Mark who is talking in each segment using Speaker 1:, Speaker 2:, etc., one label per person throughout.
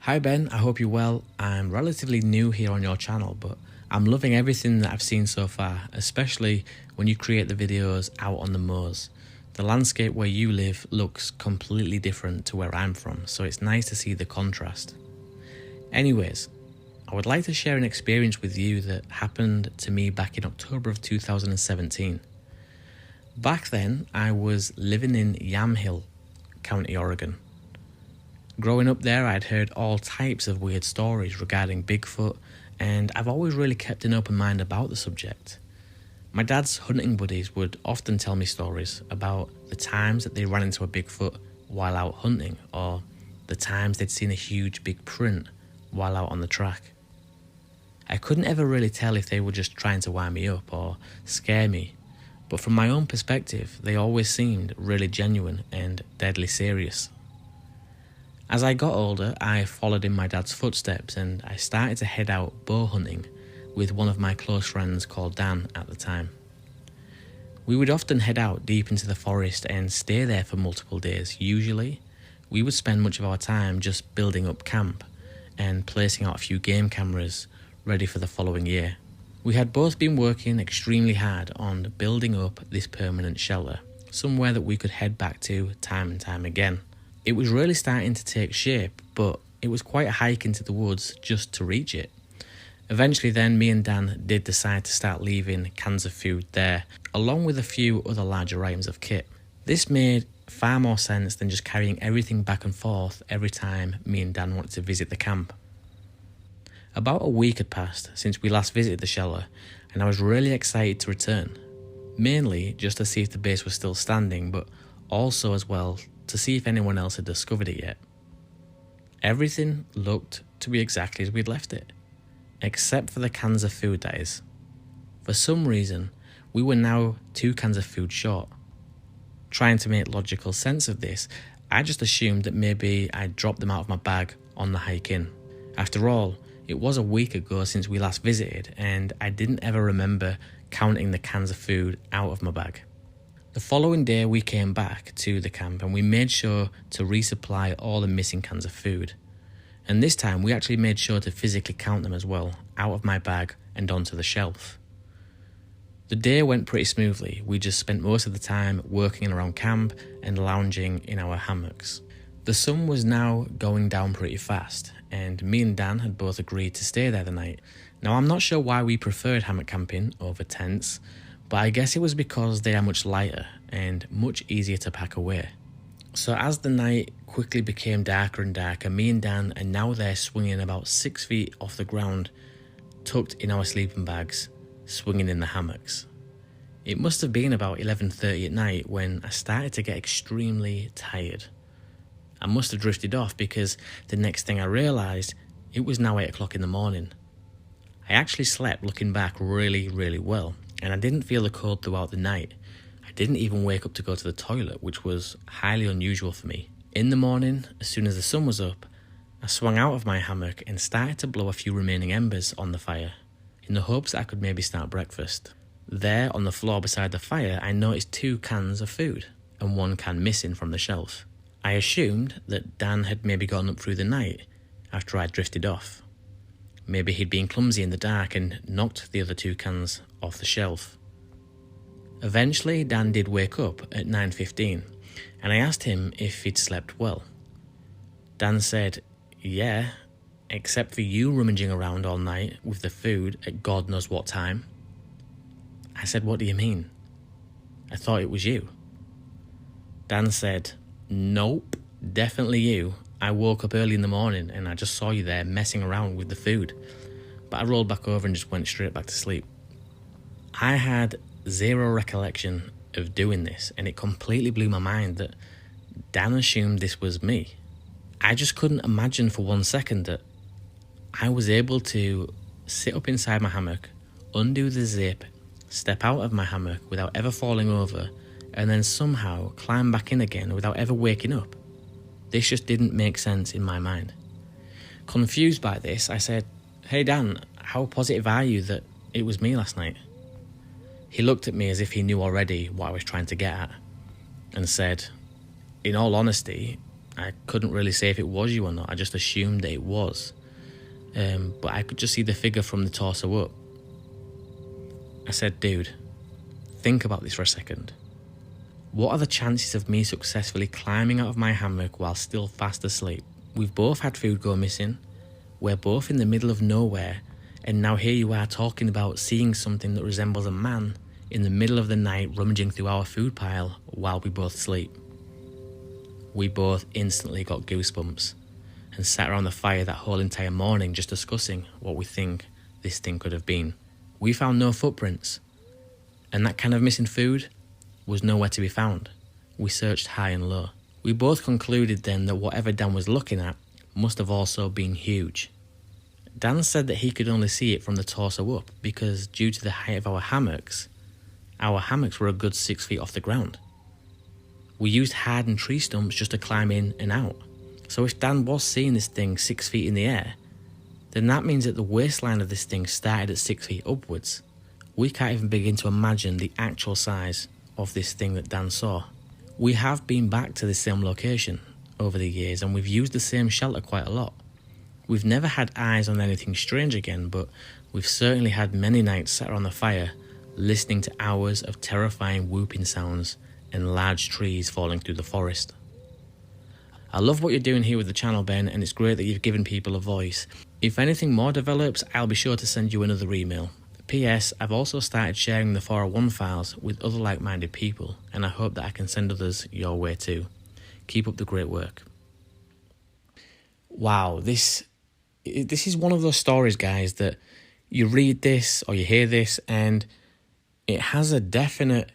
Speaker 1: Hi Ben, I hope you're well. I'm relatively new here on your channel, but I'm loving everything that I've seen so far, especially when you create the videos out on the moors. The landscape where you live looks completely different to where I'm from, so it's nice to see the contrast. Anyways, I would like to share an experience with you that happened to me back in October of 2017. Back then, I was living in Yamhill, County Oregon. Growing up there, I'd heard all types of weird stories regarding Bigfoot, and I've always really kept an open mind about the subject. My dad's hunting buddies would often tell me stories about the times that they ran into a Bigfoot while out hunting, or the times they'd seen a huge big print while out on the track. I couldn't ever really tell if they were just trying to wind me up or scare me, but from my own perspective, they always seemed really genuine and deadly serious. As I got older, I followed in my dad's footsteps and I started to head out bow hunting with one of my close friends called Dan at the time. We would often head out deep into the forest and stay there for multiple days. Usually, we would spend much of our time just building up camp and placing out a few game cameras ready for the following year. We had both been working extremely hard on building up this permanent shelter, somewhere that we could head back to time and time again. It was really starting to take shape, but it was quite a hike into the woods just to reach it. Eventually then, me and Dan did decide to start leaving cans of food there, along with a few other larger items of kit. This made far more sense than just carrying everything back and forth every time me and Dan wanted to visit the camp. About a week had passed since we last visited the shelter, and I was really excited to return. Mainly just to see if the base was still standing, but also as well to see if anyone else had discovered it yet. Everything looked to be exactly as we'd left it, except for the cans of food, that is. For some reason, we were now 2 cans of food short. Trying to make logical sense of this, I just assumed that maybe I'd dropped them out of my bag on the hike in. After all, it was a week ago since we last visited, and I didn't ever remember counting the cans of food out of my bag. The following day we came back to the camp and we made sure to resupply all the missing cans of food. And this time we actually made sure to physically count them as well, out of my bag and onto the shelf. The day went pretty smoothly. We just spent most of the time working around camp and lounging in our hammocks. The sun was now going down pretty fast, and me and Dan had both agreed to stay there the night. Now I'm not sure why we preferred hammock camping over tents, but I guess it was because they are much lighter and much easier to pack away. So as the night quickly became darker and darker, me and Dan are now there swinging about 6 feet off the ground, tucked in our sleeping bags, swinging in the hammocks. It must have been about 11:30 at night when I started to get extremely tired. I must have drifted off because the next thing I realised, it was now 8 o'clock in the morning. I actually slept, looking back, really well, and I didn't feel the cold throughout the night. I didn't even wake up to go to the toilet, which was highly unusual for me. In the morning, as soon as the sun was up, I swung out of my hammock and started to blow a few remaining embers on the fire, in the hopes that I could maybe start breakfast. There, on the floor beside the fire, I noticed 2 cans of food, and 1 can missing from the shelf. I assumed that Dan had maybe gotten up through the night after I'd drifted off. Maybe he'd been clumsy in the dark and knocked the other 2 cans off the shelf. Eventually, Dan did wake up at 9:15, and I asked him if he'd slept well. Dan said, "Yeah, except for you rummaging around all night with the food at God knows what time." I said, "What do you mean? I thought it was you." Dan said, "Nope, definitely you. I woke up early in the morning and I just saw you there messing around with the food. But I rolled back over and just went straight back to sleep." I had zero recollection of doing this, and it completely blew my mind that Dan assumed this was me. I just couldn't imagine for 1 second that I was able to sit up inside my hammock, undo the zip, step out of my hammock without ever falling over, and then somehow climb back in again without ever waking up. This just didn't make sense in my mind. Confused by this, I said, "Hey Dan, how positive are you that it was me last night?" He looked at me as if he knew already what I was trying to get at, and said, "In all honesty, I couldn't really say if it was you or not. I just assumed that it was. But I could just see the figure from the torso up. I said, dude, think about this for a second. What are the chances of me successfully climbing out of my hammock while still fast asleep? We've both had food go missing. We're both in the middle of nowhere. And now here you are talking about seeing something that resembles a man in the middle of the night rummaging through our food pile while we both sleep. We both instantly got goosebumps and sat around the fire that whole entire morning just discussing what we think this thing could have been. We found no footprints, and that kind of missing food was nowhere to be found. We searched high and low. We both concluded then that whatever Dan was looking at must have also been huge. Dan said that he could only see it from the torso up because due to the height of our hammocks were a good 6 feet off the ground. We used hardened tree stumps just to climb in and out. So if Dan was seeing this thing 6 feet in the air, then that means that the waistline of this thing started at 6 feet upwards. We can't even begin to imagine the actual size of this thing that Dan saw. We have been back to the same location over the years and we've used the same shelter quite a lot. We've never had eyes on anything strange again, but we've certainly had many nights sat around the fire listening to hours of terrifying whooping sounds and large trees falling through the forest. I love what you're doing here with the channel, Ben, and it's great that you've given people a voice. If anything more develops, I'll be sure to send you another email. P.S. I've also started sharing the 401 files with other like-minded people, and I hope that I can send others your way too. Keep up the great work. Wow, this is one of those stories, guys, that you read this or you hear this and it has a definite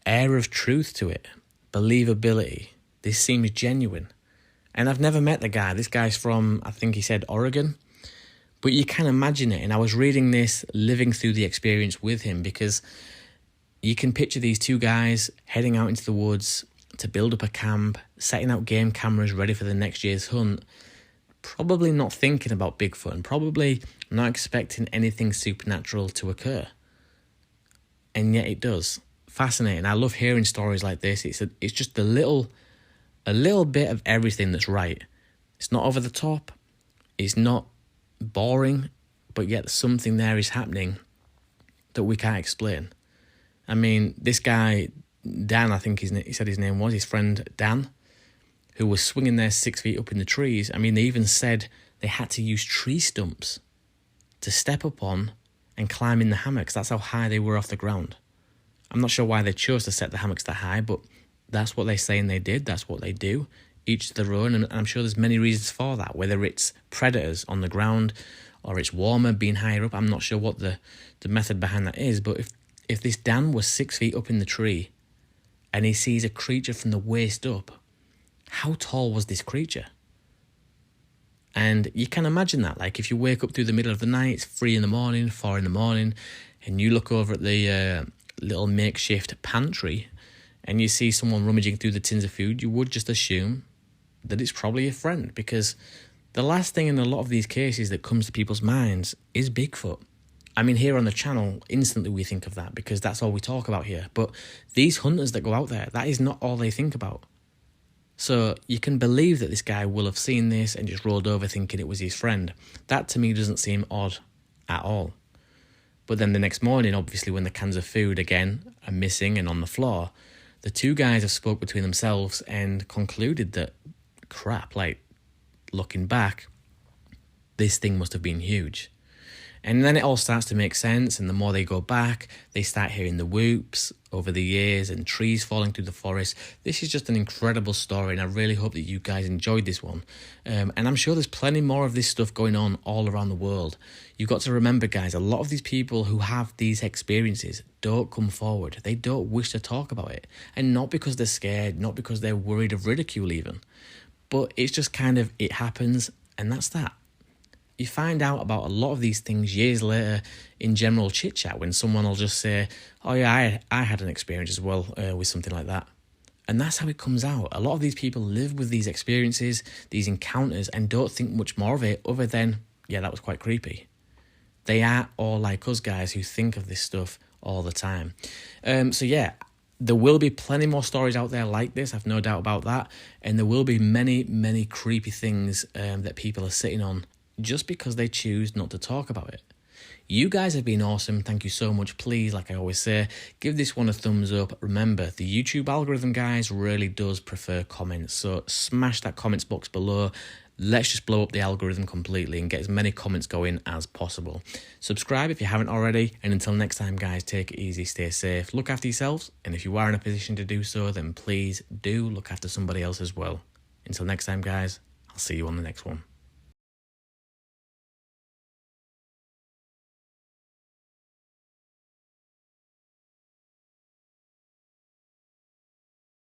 Speaker 1: air of truth to it, believability. This seems genuine. And I've never met the guy. This guy's from, I think he said Oregon. But you can imagine it. And I was reading this, living through the experience with him, because you can picture these two guys heading out into the woods to build up a camp, setting out game cameras ready for the next year's hunt, probably not thinking about Bigfoot and probably not expecting anything supernatural to occur. And yet it does. Fascinating. I love hearing stories like this. It's just a little bit of everything that's right. It's not over the top. It's not boring, but yet something there is happening that we can't explain. I mean, this guy, Dan, I think he said his name was, his friend Dan, who was swinging there 6 feet up in the trees. I mean, they even said they had to use tree stumps to step up on and climb in the hammocks. That's how high they were off the ground. I'm not sure why they chose to set the hammocks that high, but that's what they're saying they did. That's what they do. Each to their own, and I'm sure there's many reasons for that, whether it's predators on the ground or it's warmer being higher up. I'm not sure what the method behind that is, but if this Dan was 6 feet up in the tree and he sees a creature from the waist up, how tall was this creature? And you can imagine that, like if you wake up through the middle of the night, it's 3 in the morning, 4 in the morning, and you look over at the little makeshift pantry and you see someone rummaging through the tins of food, you would just assume that it's probably a friend, because the last thing in a lot of these cases that comes to people's minds is Bigfoot. I mean, here on the channel, instantly we think of that because that's all we talk about here. But these hunters that go out there, that is not all they think about. So you can believe that this guy will have seen this and just rolled over thinking it was his friend. That to me doesn't seem odd at all. But then the next morning, obviously, when the cans of food again are missing and on the floor, the two guys have spoke between themselves and concluded that, crap, like, looking back, this thing must have been huge. And then it all starts to make sense, and the more they go back, they start hearing the whoops over the years and trees falling through the forest. This is just an incredible story, and I really hope that you guys enjoyed this one. And I'm sure there's plenty more of this stuff going on all around the world. You've got to remember, guys, a lot of these people who have these experiences don't come forward. They don't wish to talk about it. And not because they're scared, not because they're worried of ridicule even. But it's just kind of, it happens, and that's that. You find out about a lot of these things years later in general chit-chat when someone will just say, oh yeah, I had an experience as well with something like that. And that's how it comes out. A lot of these people live with these experiences, these encounters, and don't think much more of it other than, yeah, that was quite creepy. They are all like us guys who think of this stuff all the time. So yeah, There will be plenty more stories out there like this, I've no doubt about that. And there will be many, many creepy things that people are sitting on just because they choose not to talk about it. You guys have been awesome. Thank you so much. Please, like I always say, give this one a thumbs up. Remember, the YouTube algorithm, guys, really does prefer comments. So smash that comments box below. Let's just blow up the algorithm completely and get as many comments going as possible. Subscribe if you haven't already. And until next time, guys, take it easy, stay safe, look after yourselves. And if you are in a position to do so, then please do look after somebody else as well. Until next time, guys, I'll see you on the next one.